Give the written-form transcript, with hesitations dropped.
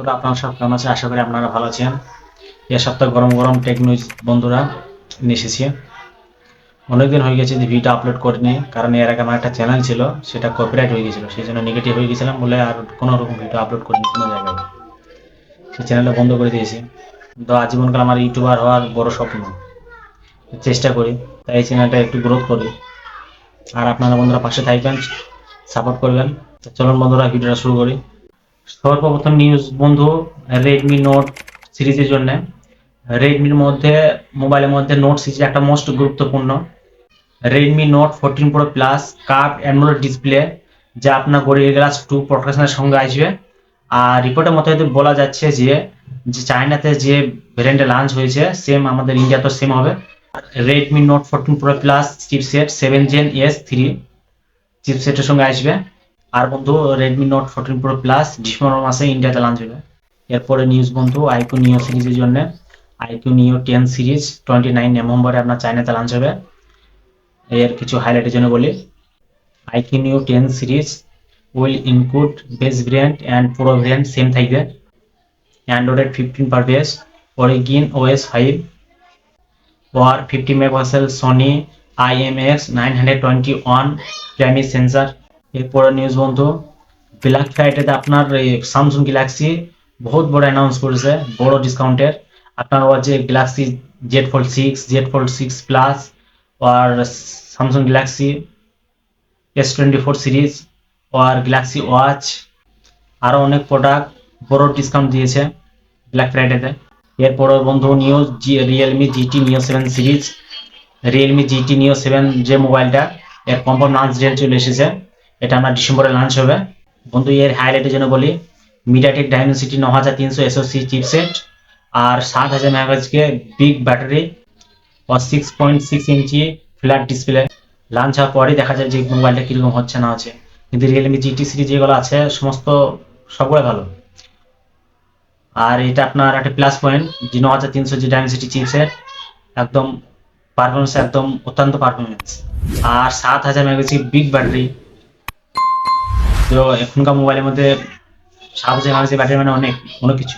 বন্ধুরা, আপনারা সব কেমন আছেন? আশা করি আপনারা ভালো আছেন। এ সপ্তাহে গরম গরম টেক নিউজ বন্ধুরা নিয়ে এসেছি। অনেকদিন হয়ে গেছে যে ভিডিও আপলোড করিনি, কারণ এর আগে আমার একটা চ্যানেল ছিল, সেটা কপিরাইট হয়ে গেছিলো, সেই জন্য নেগেটিভ হয়ে গেছিলাম বলে আর কোনো রকম ভিডিও আপলোড করিনি কোনো জায়গায়। সেই চ্যানেলটা বন্ধ করে দিয়েছি। তো আজীবনকাল আমার ইউটিউবার হওয়ার বড় স্বপ্ন, চেষ্টা করি তাই এই চ্যানেলটা একটু গ্রোথ করি। আর আপনারা বন্ধুরা পাশে থাকবেন, সাপোর্ট করবেন। তো চলুন বন্ধুরা ভিডিওটা শুরু করি। সর্বপ্রথম নিউজ বন্ধু, রেডমি নোট সিরিজের জন্য। রেডমির মধ্যে মোবাইলের মধ্যে নোট সিরিজ একটা মোস্ট গুরুত্বপূর্ণ। Redmi note 14 pro plus curve AMOLED display, যা আপনার গরিলা গ্লাস 2 প্রোটেকশনের সঙ্গে আসবে। আর রিপোর্টের মতো বলা যাচ্ছে যে চায়নাতে যে ভ্যারিয়েন্টে লঞ্চ হয়েছে সেম আমাদের ইন্ডিয়াতেও সেম হবে। Redmi note 14 pro plus chipset 7 Gen S3 চিপসেটের সঙ্গে আসবে। আর বন্ধু, Redmi note 14 pro plus December মাসে ইন্ডিয়াতে লঞ্চ হবে। এরপরে নিউজ বন্ধু, আইকিউ নিও সিরিজের জন্য। আইকিউ নিও 10 সিরিজ 29 নভেম্বরে আপনার চায়নাতে লঞ্চ হবে। এর কিছু হাইলাইটের জন্য বলি, iQOO Neo 10 series will include base variant and pro variant same থাকবে। Android 15 per base, Origin OS 5 और 50 megapixel Sony IMX 921 primary sensor. এরপরে নিউজ বন্ধু, ব্ল্যাক ফ্রাইডেতে আপনার স্যামসাং গ্যালাক্সি বহুত বড় অ্যানাউন্স করেছে, বড় ডিসকাউন্টের। আপনার ওর যে গ্যালাক্সি Z Fold 6 প্লাস আর স্যামসাং গ্যালাক্সি S24 সিরিজ আর গ্যালাক্সি ওয়াচ আরও অনেক প্রোডাক্ট বড় ডিসকাউন্ট দিয়েছে ব্ল্যাক ফ্রাইডেতে। এরপরে বন্ধু news, Realme GT Neo 7 series. Realme GT Neo 7 যে মোবাইলটা, এর কনফার্ম লঞ্চ ডেট চলে এসেছে। এটা আমরা ডিসেম্বরে লঞ্চ হবে। বন্ধু এর হাইলাইটের জন্য বলি, মিডিয়াটেক ডাইমেনসিটি 9300 SoC চিপসেট আর 7000 মেগাপিক্সেলকে বিগ ব্যাটারি আর 6.6 ইঞ্চি ফ্ল্যাট ডিসপ্লে। লঞ্চ হওয়ার পরেই দেখা যায় যে মোবাইলটা কীরকম হচ্ছে না হচ্ছে, কিন্তু রিয়েলমি GT সিরিজ যেগুলো আছে সমস্ত সবগুলো ভালো। আর এটা আপনার একটা প্লাস পয়েন্ট যে 9300 যে ডাইমেনসিটি চিপসেট, একদম পারফরমেন্স একদম অত্যন্ত পারফরমেন্স। আর 7000 মেগাপিক্সেল বিগ ব্যাটারি। তো এখনকার মোবাইলের মধ্যে 7000 মেগাপিক্সেল ব্যাটারি মানে অনেক অনেক কিছু।